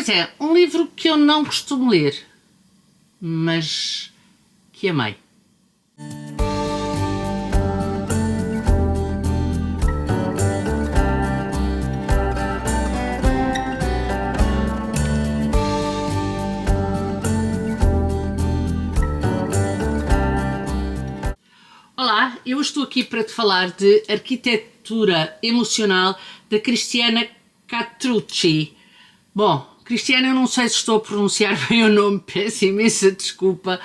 Pois é, um livro que eu não costumo ler, mas que amei. Olá, eu estou aqui para te falar de Arquitetura Emocional da Cristiana Cattrucci. Bom, Cristiana, eu não sei se estou a pronunciar bem o nome, peço imensa desculpa,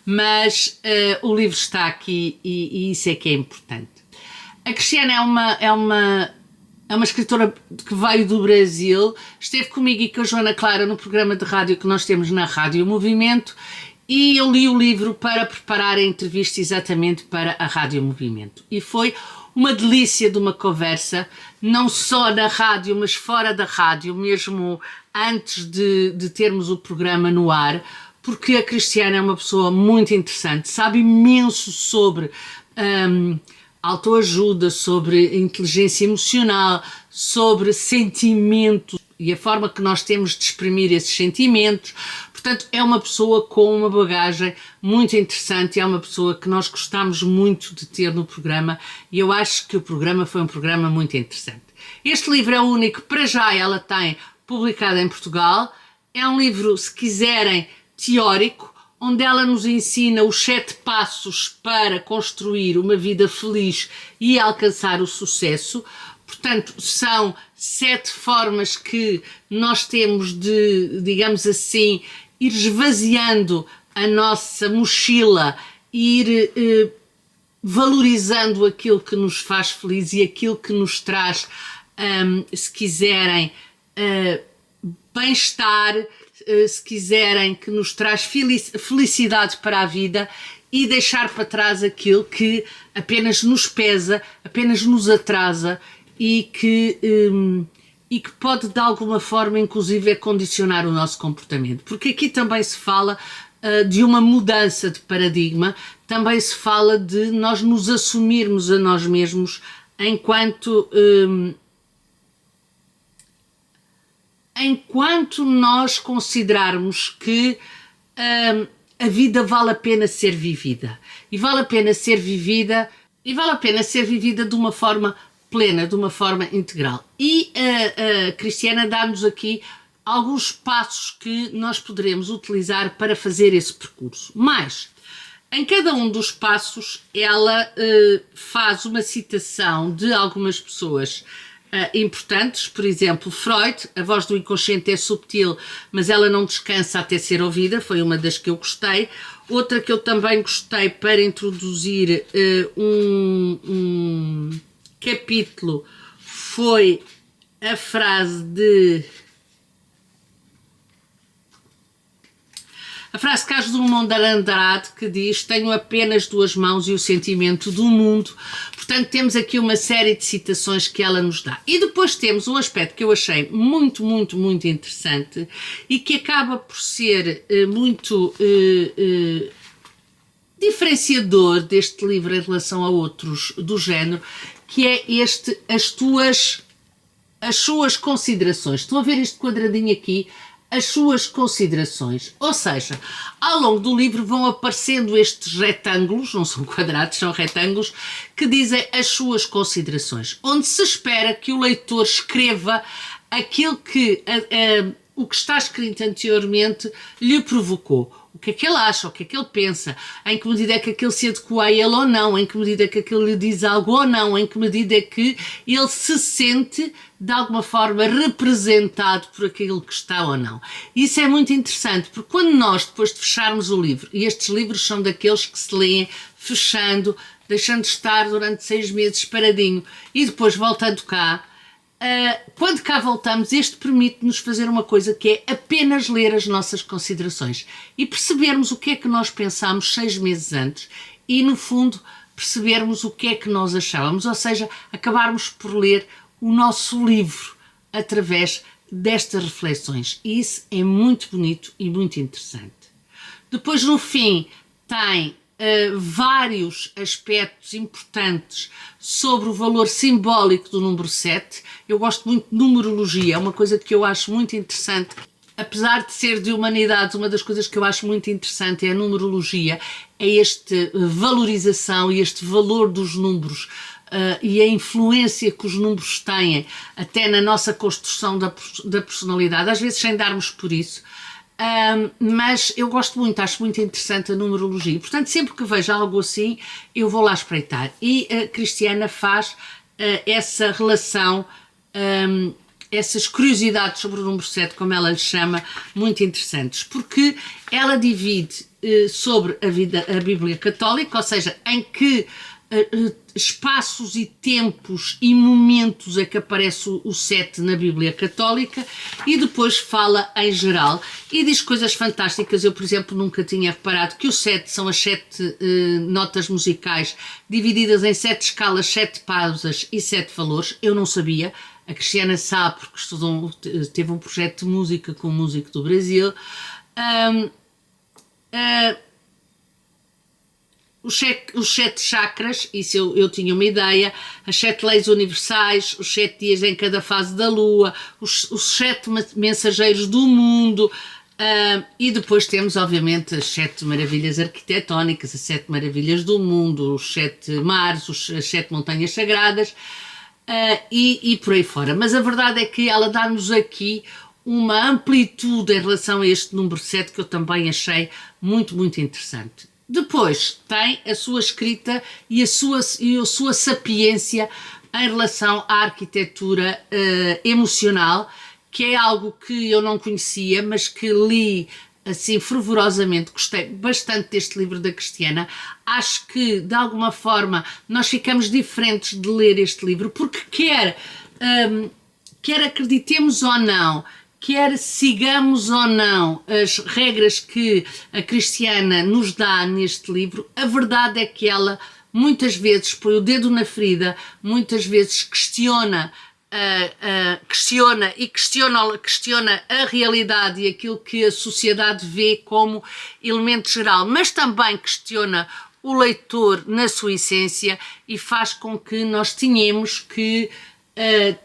mas o livro está aqui e isso é que é importante. A Cristiana é uma escritora que veio do Brasil, esteve comigo e com a Joana Clara no programa de rádio que nós temos na Rádio Movimento, e eu li o livro para preparar a entrevista exatamente para a Rádio Movimento. E foi uma delícia de uma conversa, não só na rádio, mas fora da rádio, mesmo antes de termos o programa no ar, porque a Cristiana é uma pessoa muito interessante, sabe imenso sobre autoajuda, sobre inteligência emocional, sobre sentimentos e a forma que nós temos de exprimir esses sentimentos. Portanto, é uma pessoa com uma bagagem muito interessante, é uma pessoa que nós gostamos muito de ter no programa e eu acho que o programa foi um programa muito interessante. Este livro é o único, para já ela tem publicado em Portugal, é um livro, se quiserem, teórico, onde ela nos ensina os 7 passos para construir uma vida feliz e alcançar o sucesso. Portanto, são 7 formas que nós temos de, digamos assim, ir esvaziando a nossa mochila, ir valorizando aquilo que nos faz feliz e aquilo que nos traz, se quiserem, bem-estar, se quiserem, que nos traz felicidade para a vida, e deixar para trás aquilo que apenas nos pesa, apenas nos atrasa e que pode de alguma forma inclusive condicionar o nosso comportamento, porque aqui também se fala de uma mudança de paradigma, também se fala de nós nos assumirmos a nós mesmos enquanto nós considerarmos que a vida vale a pena ser vivida, e vale a pena ser vivida de uma forma plena, de uma forma integral. E a Cristiana dá-nos aqui alguns passos que nós poderemos utilizar para fazer esse percurso. Mas, em cada um dos passos, ela faz uma citação de algumas pessoas importantes, por exemplo, Freud, a voz do inconsciente é subtil, mas ela não descansa até ser ouvida, foi uma das que eu gostei. Outra que eu também gostei para introduzir um capítulo foi a frase de Carlos Drummond de Andrade, que diz: tenho apenas 2 mãos e o sentimento do mundo. Portanto, temos aqui uma série de citações que ela nos dá. E depois temos um aspecto que eu achei muito, muito, muito interessante e que acaba por ser muito diferenciador deste livro em relação a outros do género, que é as suas considerações. Estão a ver este quadradinho aqui? As suas considerações, ou seja, ao longo do livro vão aparecendo estes retângulos, não são quadrados, são retângulos, que dizem as suas considerações, onde se espera que o leitor escreva aquilo que o que está escrito anteriormente lhe provocou. O que é que ele acha, o que é que ele pensa, em que medida é que aquilo se adequa a ele ou não, em que medida é que aquilo lhe diz algo ou não, em que medida é que ele se sente de alguma forma representado por aquilo que está ou não. Isso é muito interessante, porque quando nós, depois de fecharmos o livro, e estes livros são daqueles que se leem fechando, deixando de estar durante 6 meses paradinho e depois voltando cá, quando cá voltamos, este permite-nos fazer uma coisa que é apenas ler as nossas considerações e percebermos o que é que nós pensámos 6 meses antes e, no fundo, percebermos o que é que nós achávamos, ou seja, acabarmos por ler o nosso livro através destas reflexões. E isso é muito bonito e muito interessante. Depois, no fim, tem vários aspectos importantes sobre o valor simbólico do número 7. Eu gosto muito de numerologia, é uma coisa que eu acho muito interessante apesar de ser de humanidades, uma das coisas que eu acho muito interessante é a numerologia, é esta valorização e este valor dos números e a influência que os números têm até na nossa construção da personalidade, às vezes sem darmos por isso. Mas eu gosto muito, acho muito interessante a numerologia. Portanto, sempre que vejo algo assim, eu vou lá espreitar. E a Cristiana faz essa relação, essas curiosidades sobre o número 7, como ela lhe chama, muito interessantes, porque ela divide sobre a Bíblia Católica, ou seja, em que espaços e tempos e momentos é que aparece o 7 na Bíblia Católica, e depois fala em geral e diz coisas fantásticas. Eu, por exemplo, nunca tinha reparado que o 7 são as 7 notas musicais divididas em 7 escalas, 7 pausas e 7 valores. Eu não sabia. A Cristiana sabe, porque teve um projeto de música com um músico do Brasil. Os 7 chakras, isso eu tinha uma ideia, as 7 leis universais, os 7 dias em cada fase da lua, os 7 mensageiros do mundo, e depois temos, obviamente, as 7 maravilhas arquitetónicas, as 7 maravilhas do mundo, os 7 mares, as 7 montanhas sagradas, e por aí fora. Mas a verdade é que ela dá-nos aqui uma amplitude em relação a este número 7 que eu também achei muito, muito interessante. Depois tem a sua escrita e a sua sapiência em relação à arquitetura emocional, que é algo que eu não conhecia, mas que li assim fervorosamente. Gostei bastante deste livro da Cristiana. Acho que, de alguma forma, nós ficamos diferentes de ler este livro, porque quer acreditemos ou não, quer sigamos ou não as regras que a Cristiana nos dá neste livro, a verdade é que ela muitas vezes põe o dedo na ferida, muitas vezes questiona a realidade e aquilo que a sociedade vê como elemento geral, mas também questiona o leitor na sua essência e faz com que nós tenhamos que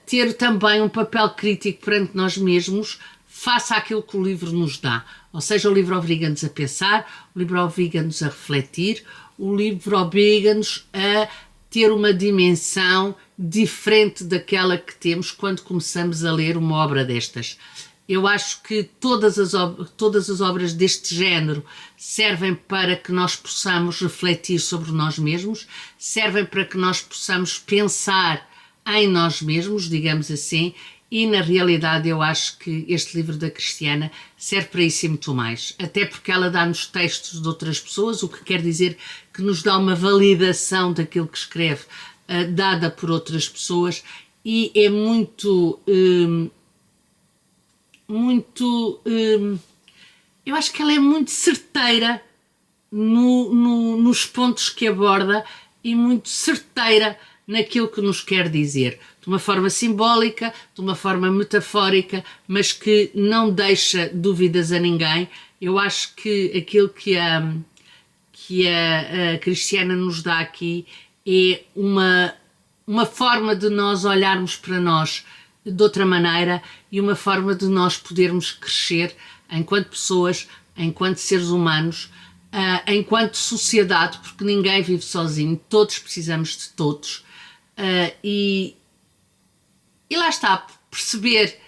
ter também um papel crítico perante nós mesmos face àquilo que o livro nos dá. Ou seja, o livro obriga-nos a pensar, o livro obriga-nos a refletir, o livro obriga-nos a ter uma dimensão diferente daquela que temos quando começamos a ler uma obra destas. Eu acho que todas as obras deste género servem para que nós possamos refletir sobre nós mesmos, servem para que nós possamos pensar em nós mesmos, digamos assim, e na realidade eu acho que este livro da Cristiana serve para isso e muito mais, até porque ela dá-nos textos de outras pessoas, o que quer dizer que nos dá uma validação daquilo que escreve, dada por outras pessoas, e é eu acho que ela é muito certeira nos pontos que aborda e muito certeira naquilo que nos quer dizer, de uma forma simbólica, de uma forma metafórica, mas que não deixa dúvidas a ninguém. Eu acho que aquilo que a Cristiana nos dá aqui é uma forma de nós olharmos para nós de outra maneira e uma forma de nós podermos crescer enquanto pessoas, enquanto seres humanos, enquanto sociedade, porque ninguém vive sozinho, todos precisamos de todos. E lá está, perceber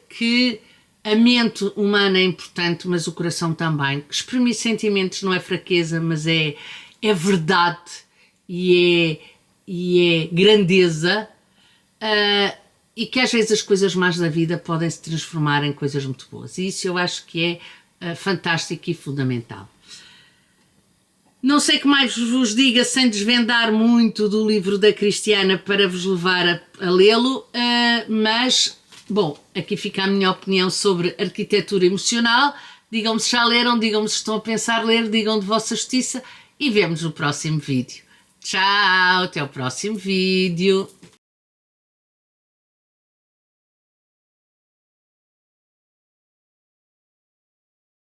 que a mente humana é importante, mas o coração também. Exprimir sentimentos não é fraqueza, mas é verdade e é grandeza, e que às vezes as coisas más da vida podem se transformar em coisas muito boas. E isso eu acho que é fantástico e fundamental. Não sei o que mais vos diga sem desvendar muito do livro da Cristiana para vos levar a lê-lo, mas, bom, aqui fica a minha opinião sobre arquitetura emocional. Digam-me se já leram, digam-me se estão a pensar ler, digam de vossa justiça e vemos no próximo vídeo. Tchau, até o próximo vídeo.